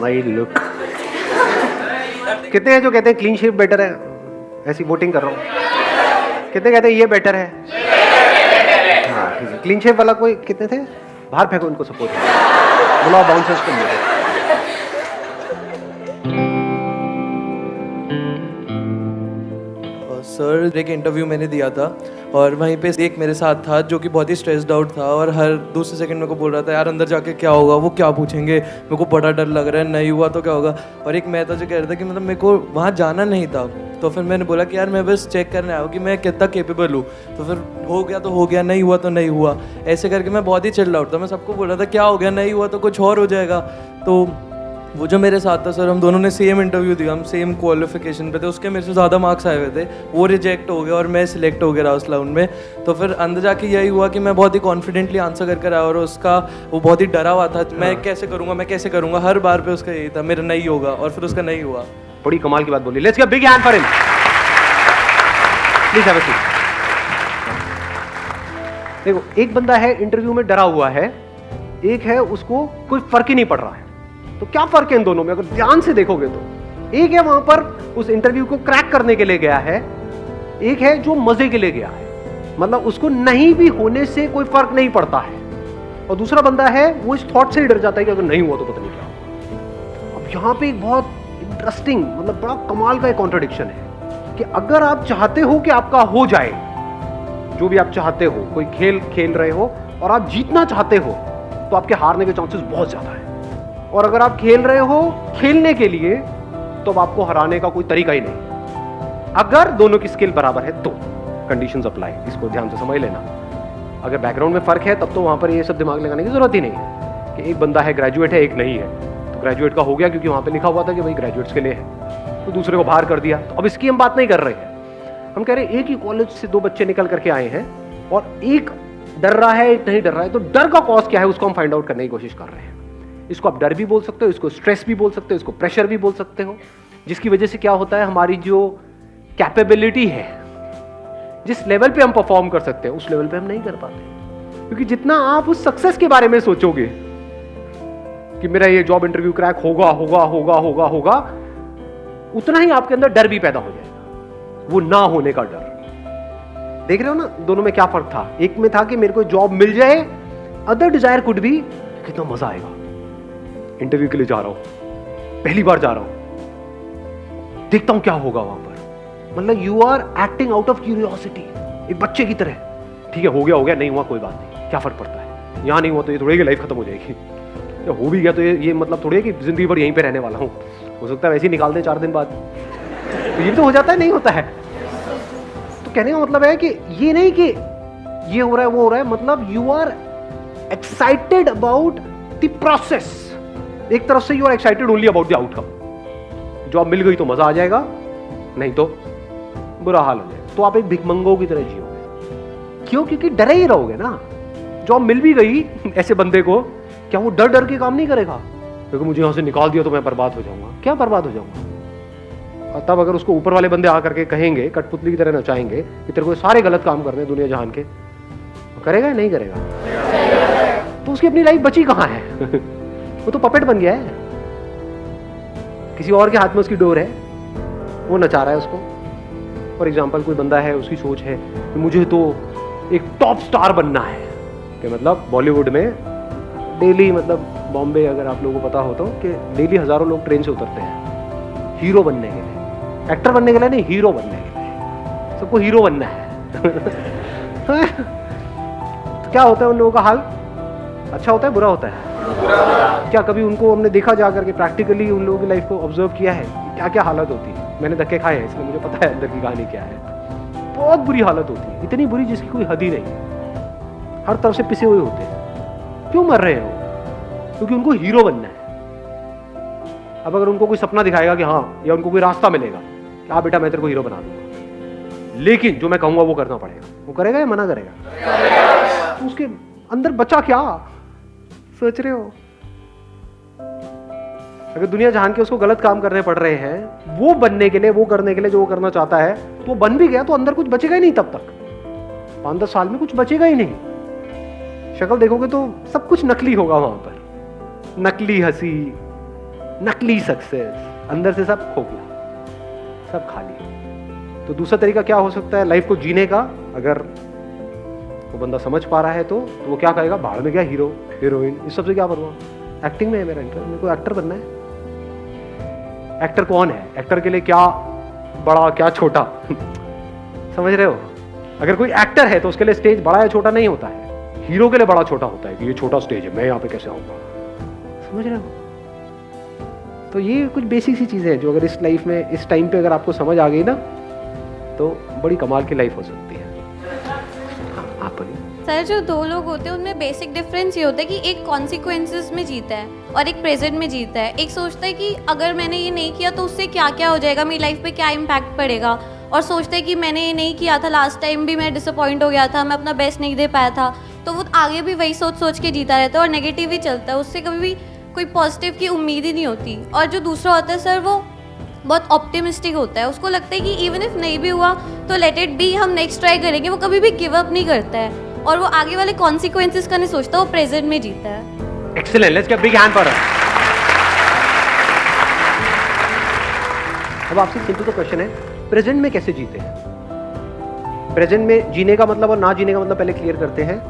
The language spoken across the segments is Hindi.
माई लुक। कितने हैं जो कहते हैं क्लीन शेव बेटर है? ऐसी वोटिंग कर रहा हूँ। कितने कहते हैं ये बेटर है? हाँ ठीक है। क्लीन शेव वाला कोई कितने थे? बाहर फेंको उनको, सपोर्ट बुलाओ बाउंसर्स को। सर एक इंटरव्यू मैंने दिया था और वहीं पे एक मेरे साथ था जो कि बहुत ही स्ट्रेस्ड आउट था और हर दूसरे सेकंड मेरे को बोल रहा था यार अंदर जाके क्या होगा, वो क्या पूछेंगे, मेरे को बड़ा डर लग रहा है, नहीं हुआ तो क्या होगा। और एक मैं था जो कह रहा था कि मतलब मेरे को वहाँ जाना नहीं था। तो फिर मैंने बोला कि यार मैं बस चेक करने आया हूँ कि मैं कितना केपेबल हूँ। तो फिर हो गया तो हो गया, नहीं हुआ तो नहीं हुआ, ऐसे करके मैं बहुत ही चिल्ड आउट था। मैं सबको बोल रहा था क्या हो गया, नहीं हुआ तो कुछ और हो जाएगा। तो वो जो मेरे साथ था सर, हम दोनों ने सेम इंटरव्यू दिया, हम सेम क्वालिफिकेशन पे थे, उसके मेरे से ज़्यादा मार्क्स आए हुए थे। वो रिजेक्ट हो गया और मैं सिलेक्ट हो गया रहा उस राउंड में। तो फिर अंदर जाके यही हुआ कि मैं बहुत ही कॉन्फिडेंटली आंसर करके आया और उसका वो बहुत ही डरा हुआ था, मैं कैसे करूँगा, हर बार पे उसका यही था मेरा नहीं होगा, और फिर उसका नहीं हुआ। बड़ी कमाल की बात बोली। Let's give big hand for him. Please have a seat. देखो, एक बंदा है इंटरव्यू में डरा हुआ है, एक है उसको कोई फर्क ही नहीं पड़ रहा है। तो क्या फर्क है इन दोनों में? अगर ध्यान से देखोगे तो एक है वहां पर उस इंटरव्यू को क्रैक करने के लिए गया है, एक है जो मजे के लिए गया है, मतलब उसको नहीं भी होने से कोई फर्क नहीं पड़ता है, और दूसरा बंदा है वो इस थॉट से ही डर जाता है कि अगर नहीं हुआ तो पता नहीं क्या होगा। अब यहां पे एक बहुत इंटरेस्टिंग, मतलब बड़ा कमाल का एक कॉन्ट्रडिक्शन है कि अगर आप चाहते हो कि आपका हो जाए, जो भी आप चाहते हो, कोई खेल खेल रहे हो और आप जीतना चाहते हो, तो आपके हारने के चांसेस बहुत ज्यादा है। और अगर आप खेल रहे हो खेलने के लिए, तो अब आपको हराने का कोई तरीका ही नहीं। अगर दोनों की स्किल बराबर है तो कंडीशंस अप्लाई, इसको ध्यान से समझ लेना। अगर बैकग्राउंड में फर्क है तब तो वहां पर ये सब दिमाग लगाने की जरूरत ही नहीं है कि एक बंदा है ग्रेजुएट है, एक नहीं है। तो ग्रेजुएट का हो गया क्योंकि वहां पर लिखा हुआ था कि भाई ग्रेजुएट्स के लिए है, तो दूसरे को बाहर कर दिया। तो अब इसकी हम बात नहीं कर रहे हैं, हम कह रहे हैं एक ही कॉलेज से दो बच्चे निकल करके आए हैं और एक डर रहा है, एक नहीं डर रहा है। तो डर का कॉज क्या है उसको हम फाइंड आउट करने की कोशिश कर रहे हैं। इसको आप डर भी बोल सकते हो, इसको स्ट्रेस भी बोल सकते हो, इसको प्रेशर भी बोल सकते हो, जिसकी वजह से क्या होता है, हमारी जो कैपेबिलिटी है, जिस लेवल पे हम परफॉर्म कर सकते हैं उस लेवल पे हम नहीं कर पाते। क्योंकि जितना आप उस सक्सेस के बारे में सोचोगे कि मेरा ये जॉब इंटरव्यू क्रैक होगा होगा होगा होगा होगा, उतना ही आपके अंदर डर भी पैदा हो जाएगा, वो ना होने का डर। देख रहे हो ना दोनों में क्या फर्क था? एक में था कि मेरे को जॉब मिल जाए, अदर डिजायर कुड बी कितना मजा आएगा, इंटरव्यू के लिए जा रहा हूं, पहली बार जा रहा हूं, देखता हूं क्या होगा वहां पर। मतलब you are acting out of curiosity, एक बच्चे की तरह। ठीक है, हो गया नहीं हुआ कोई बात नहीं, क्या फर्क पड़ता है, यहां नहीं हुआ तो ये थोड़ी कि लाइफ खत्म हो जाएगी, या हो भी गया तो ये मतलब थोड़ी है कि जिंदगी भर यहीं पे रहने वाला हूं, हो सकता है वैसे ही निकाल दें 4 दिन बाद, तो ये भी तो हो जाता है, नहीं होता है। तो कहने का मतलब है कि ये नहीं कि ये हो रहा है वो हो रहा है, मतलब you are excited about the process. एक तरफ से you are excited only about the outcome. Job मिल गई तो मजा आ जाएगा, नहीं तो बुरा हाल हो जाएगा। तो आप एक भिखमंगों की तरह जियोगे। क्यों? क्योंकि डरे ही रहोगे ना। जॉब मिल भी गई ऐसे बंदे को, क्या वो डर डर के काम नहीं करेगा? क्योंकि मुझे यहां से निकाल दिया तो मैं बर्बाद हो जाऊंगा। क्या बर्बाद हो जाऊंगा? और तब अगर उसको ऊपर वाले बंदे आकर के कहेंगे, कठपुतली की तरह नचाएंगे कि तेरे को सारे गलत काम करने दुनिया जहान के, तो करेगा या नहीं करेगा? तो उसकी अपनी लाइफ बची कहां है? वो तो पपेट बन गया है, किसी और के हाथ में उसकी डोर है, वो नचा रहा है उसको। फॉर एग्जाम्पल कोई बंदा है, उसकी सोच है कि मुझे तो एक टॉप स्टार बनना है, कि मतलब बॉलीवुड में डेली, मतलब बॉम्बे अगर आप लोगों को पता हो तो, कि डेली हजारों लोग ट्रेन से उतरते हैं हीरो बनने के लिए, एक्टर बनने के लिए नहीं, हीरो बनने के लिए, सबको हीरो बनना है। तो क्या होता है उन लोगों का हाल? अच्छा होता है, बुरा होता है? क्या कभी उनको हमने देखा जा करके, प्रैक्टिकली उन लोगों की लाइफ को ऑब्जर्व किया है क्या क्या हालत होती है? मैंने धक्के खाए हैं, इसलिए मुझे पता है अंदर की कहानी क्या है। बहुत बुरी हालत होती है, इतनी बुरी जिसकी कोई हद ही नहीं, हर तरफ से पिसे हुए होते हैं। क्यों मर रहे हो? क्योंकि उनको हीरो बनना है। अब अगर उनको कोई सपना दिखाएगा कि हाँ, या उनको कोई रास्ता मिलेगा कि हाँ बेटा मैं तेरे को हीरो बना दूंगा, लेकिन जो मैं कहूंगा वो करना पड़ेगा, वो करेगा या मना करेगा? तो उसके अंदर बचा क्या सोच रहे हो? अगर दुनिया जहान के उसको गलत काम करने पड़ रहे हैं वो बनने के लिए, वो करने के लिए जो वो करना चाहता है, तो बन भी गया तो अंदर कुछ बचेगा ही नहीं। तब तक 5-10 साल में कुछ बचेगा ही नहीं। शक्ल देखोगे तो सब कुछ नकली होगा वहां पर, नकली हंसी, नकली सक्सेस, अंदर से सब खोखला, सब खाली। तो दूसरा तरीका क्या हो सकता है लाइफ को जीने का? अगर वो बंदा समझ पा रहा है तो वो क्या कहेगा, बाहर में क्या हीरो हीरोइन, इस सबसे क्या परवाह, एक्टिंग में है मेरा इंटरेस्ट, मेरे को एक्टर बनना है। एक्टर कौन है? एक्टर के लिए क्या बड़ा क्या छोटा समझ रहे हो? अगर कोई एक्टर है तो उसके लिए स्टेज बड़ा या छोटा नहीं होता है, हीरो के लिए बड़ा छोटा होता है कि ये छोटा स्टेज है, मैं यहाँ पे कैसे आऊंगा, समझ रहे हो? तो ये कुछ बेसिक सी चीजें हैं जो अगर इस लाइफ में इस टाइम पे अगर आपको समझ आ गई ना तो बड़ी कमाल की लाइफ हो सकती है। हाँ, आप बोलिए। सर, जो दो लोग होते हैं उनमें बेसिक डिफरेंस ये होता है कि एक कॉन्सिक्वेंसेस में जीता है और एक प्रेजेंट में जीता है। एक सोचता है कि अगर मैंने ये नहीं किया तो उससे क्या क्या हो जाएगा, मेरी लाइफ पे क्या इम्पैक्ट पड़ेगा, और सोचता है कि मैंने ये नहीं किया था, लास्ट टाइम भी मैं डिसअपॉइंट हो गया था, मैं अपना बेस्ट नहीं दे पाया था, तो वो आगे भी वही सोच सोच के जीता रहता है और नेगेटिव ही चलता है, उससे कभी भी कोई पॉजिटिव की उम्मीद ही नहीं होती। और जो दूसरा होता है सर, वो बहुत ऑप्टिमिस्टिक होता है, उसको लगता है कि इवन इफ नहीं भी हुआ तो लेट इट बी, हम नेक्स्ट ट्राई करेंगे, वो कभी भी गिव अप नहीं करता है और वो आगे वाले कॉन्सिक्वेंसेस का नहीं सोचता, वो प्रेजेंट में जीता है। Excellent, let's get big hand for her. अब आपसे सिंपल सा क्वेश्चन है, प्रेजेंट में कैसे जीते हैं? प्रेजेंट में जीने का मतलब और ना जीने का मतलब पहले क्लियर करते हैं।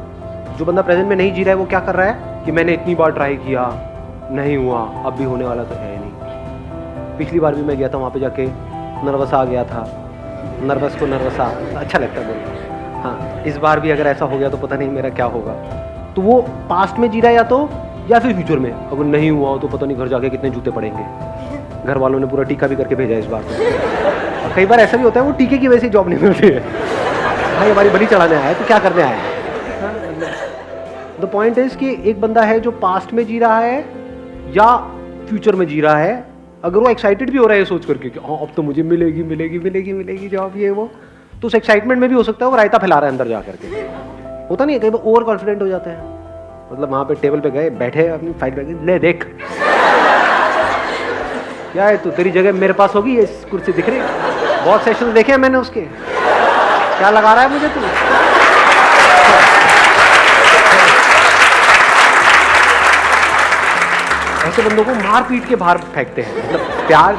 जो बंदा प्रेजेंट में नहीं जी रहा है वो क्या कर रहा है कि मैंने इतनी बार ट्राई किया, नहीं हुआ, अब भी होने वाला तो है नहीं। पिछली बार भी मैं गया था वहाँ पे जाके नर्वस आ गया था, नर्वस को नर्वस आ अच्छा लगता है बोलना। हाँ, इस बार भी अगर ऐसा हो गया तो पता नहीं मेरा क्या होगा। तो वो पास्ट में जी रहा है या फिर फ्यूचर में, अगर नहीं हुआ तो पता नहीं घर जाके कितने जूते पड़ेंगे। घर वालों ने पूरा टीका भी करके भेजा इस बार तो। और कई बार ऐसा भी होता है वो टीके की वजह से जॉब नहीं मिलती है, भाई हमारी बलि चढ़ाने आया है तो क्या करने आया है। द पॉइंट इज कि एक बंदा है जो पास्ट में जी रहा है या फ्यूचर में जी रहा है, अगर वो एक्साइटेड भी हो रहा है सोच करके कि हाँ अब तो मुझे मिलेगी मिलेगी मिलेगी मिलेगी जॉब ये वो, तो उस एक्साइटमेंट में भी हो सकता है वो रायता फैला रहा है अंदर जा करके। होता नहीं है, कई बार ओवर कॉन्फिडेंट हो जाते हैं, मतलब वहाँ पे टेबल पे गए बैठे अपनी फाइल बैग ले देख क्या है, तो तेरी जगह मेरे पास होगी, ये कुर्सी दिख रही है, बहुत सेशन देखे हैं मैंने उसके, क्या लगा रहा है मुझे तू। ऐसे बंदों को मार पीट के बाहर फेंकते हैं, मतलब प्यार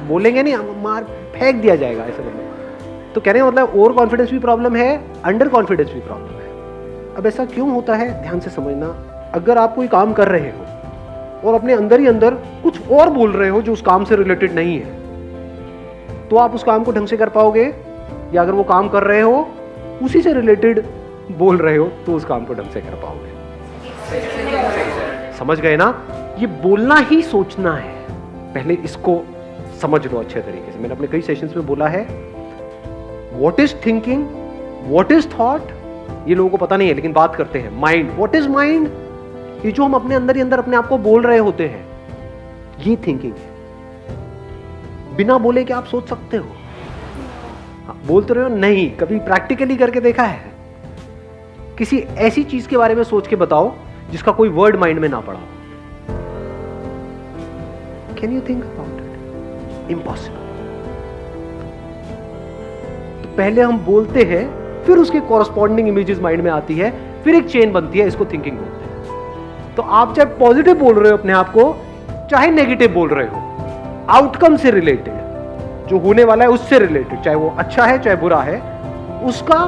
बोलेंगे नहीं, मार फेंक दिया जाएगा ऐसे बंदों को। तो कहने का मतलब ओवर कॉन्फिडेंस भी प्रॉब्लम है, अंडर कॉन्फिडेंस भी प्रॉब्लम है। अब ऐसा क्यों होता है, ध्यान से समझना। अगर आप कोई काम कर रहे हो और अपने अंदर ही अंदर कुछ और बोल रहे हो जो उस काम से रिलेटेड नहीं है, तो आप उस काम को ढंग से कर पाओगे? या अगर वो काम कर रहे हो उसी से रिलेटेड बोल रहे हो तो उस काम को ढंग से कर पाओगे? समझ गए ना? ये बोलना ही सोचना है, पहले इसको समझ लो अच्छे तरीके से। मैंने अपने कई सेशंस में बोला है, what is thinking, what is thought, ये लोगों को पता नहीं है, लेकिन बात करते हैं माइंड। What is mind? ये जो हम अपने अंदर ही अंदर अपने आप को बोल रहे होते हैं, ये थिंकिंग है। बिना बोले क्या आप सोच सकते हो? बोलते रहे हो नहीं, कभी प्रैक्टिकली करके देखा है? किसी ऐसी चीज के बारे में सोच के बताओ जिसका कोई वर्ड माइंड में ना पड़ा हो। Can you think about it? Impossible. तो पहले हम बोलते हैं, फिर उसके कॉरस्पॉन्डिंग इमेजेस माइंड में आती है, फिर एक चेन बनती है, इसको थिंकिंग बोलते हैं। तो आप चाहे पॉजिटिव बोल रहे हो अपने आप को, चाहे नेगेटिव बोल रहे हो, आउटकम से रिलेटेड, जो होने वाला है उससे रिलेटेड, चाहे वो अच्छा है चाहे बुरा है, उसका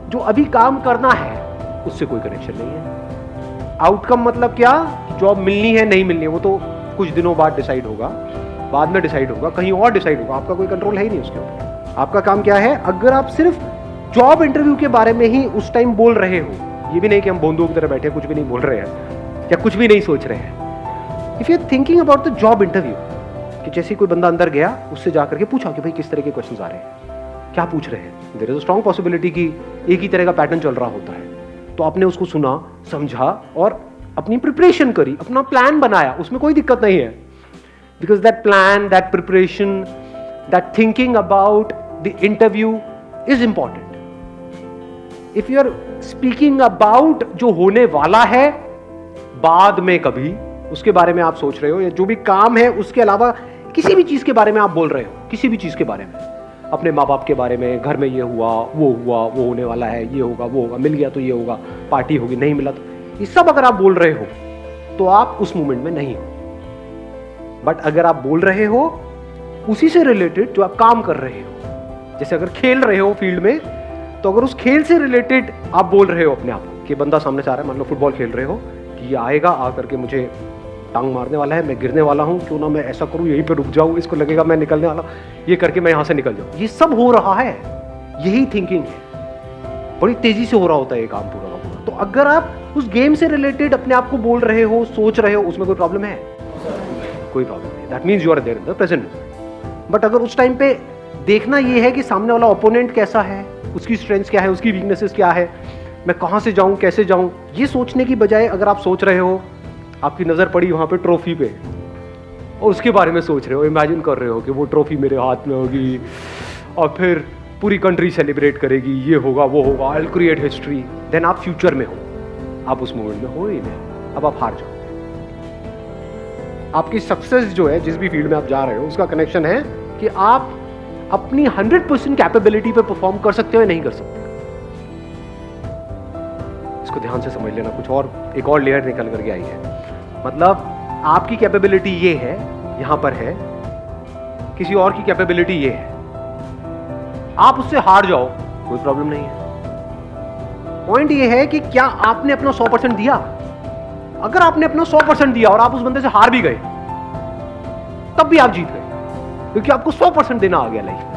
जो अभी काम करना है उससे कोई कनेक्शन नहीं है। आउटकम मतलब क्या? जॉब मिलनी है नहीं मिलनी है वो तो कुछ दिनों बाद डिसाइड होगा, बाद में डिसाइड होगा, कहीं और डिसाइड होगा, आपका कोई कंट्रोल है ही नहीं उसके ऊपर। आपका काम क्या है? अगर आप सिर्फ जॉब इंटरव्यू के बारे में ही उस टाइम बोल रहे हो, ये भी नहीं कि हम बंदूक की तरह बैठे कुछ भी नहीं बोल रहे हैं या कुछ भी नहीं सोच रहे हैं। If you are thinking about the job interview, कि जैसे कोई बंदा अंदर गया, उससे जाकर के पूछा कि भाई किस तरह के क्वेश्चंस आ रहे हैं, क्या पूछ रहे हैं, there is a strong possibility कि एक ही तरह का पैटर्न चल रहा होता है। तो आपने उसको सुना, समझा और अपनी प्रिपरेशन करी, अपना प्लान बनाया, उसमें कोई दिक्कत नहीं है। Because that plan, that preparation, that thinking about the interview is important. If you are speaking about जो होने वाला है बाद में कभी, उसके बारे में आप सोच रहे हो, या जो भी काम है उसके अलावा किसी भी चीज के बारे में आप बोल रहे हो, किसी भी चीज के बारे में, अपने माँ बाप के बारे में, घर में ये हुआ, वो होने वाला है, ये होगा, वो होगा, मिल गया तो ये होगा, पार्टी होगी, नहीं मिला तो, ये सब अगर आप बोल रहे हो तो आप उस मोमेंट में नहीं हो। बट अगर आप बोल रहे हो उसी से रिलेटेड जो आप काम कर रहे हो, जैसे अगर खेल रहे हो फील्ड में, तो अगर उस खेल से रिलेटेड आप बोल रहे हो अपने आप को कि बंदा सामने से आ रहा है, मान लो फुटबॉल खेल रहे हो कि ये आएगा आ करके मुझे टांग मारने वाला है, मैं गिरने वाला हूँ, क्यों ना मैं ऐसा करूँ यहीं पे रुक जाऊँ, इसको लगेगा मैं निकलने वाला, ये करके मैं यहाँ से निकल जाऊँ। ये सब हो रहा है, यही थिंकिंग है, बड़ी तेजी से हो रहा होता है ये काम पूरा का पूरा। तो अगर आप उस गेम से रिलेटेड अपने आप को बोल रहे हो, सोच रहे हो, उसमें कोई प्रॉब्लम है? कोई प्रॉब्लम नहीं। That means you are there in the present. But अगर उस टाइम पे देखना ये है कि सामने वाला ओपोनेंट कैसा है, उसकी स्ट्रेंथ्स क्या है, उसकी वीकनेसेस क्या है, मैं कहाँ से जाऊँ, कैसे जाऊँ, ये सोचने की बजाय अगर आप सोच रहे हो, आपकी नज़र पड़ी वहाँ पे ट्रॉफी पे और उसके बारे में सोच रहे हो, इमेजिन कर रहे हो कि वो ट्रॉफी मेरे हाथ में होगी और फिर पूरी कंट्री सेलिब्रेट करेगी, ये होगा वो होगा, I will create history, then आप फ्यूचर में हो, आप उस मोमेंट में हो ही नहीं, अब आप हार जाओ। आपकी सक्सेस जो है जिस भी फील्ड में आप जा रहे हो उसका कनेक्शन है कि आप अपनी 100% कैपेबिलिटी पे परफॉर्म कर सकते हो या नहीं कर सकते। इसको ध्यान से समझ लेना, कुछ और एक और लेयर निकल करके आई है। मतलब आपकी कैपेबिलिटी ये है, यहां पर है, किसी और की कैपेबिलिटी ये है, आप उससे हार जाओ कोई प्रॉब्लम नहीं है। पॉइंट ये है कि क्या आपने अपना 100% दिया। अगर आपने अपना 100% दिया और आप उस बंदे से हार भी गए, तब भी आप जीत गए, क्योंकि आपको 100% देना आ गया लाइफ में।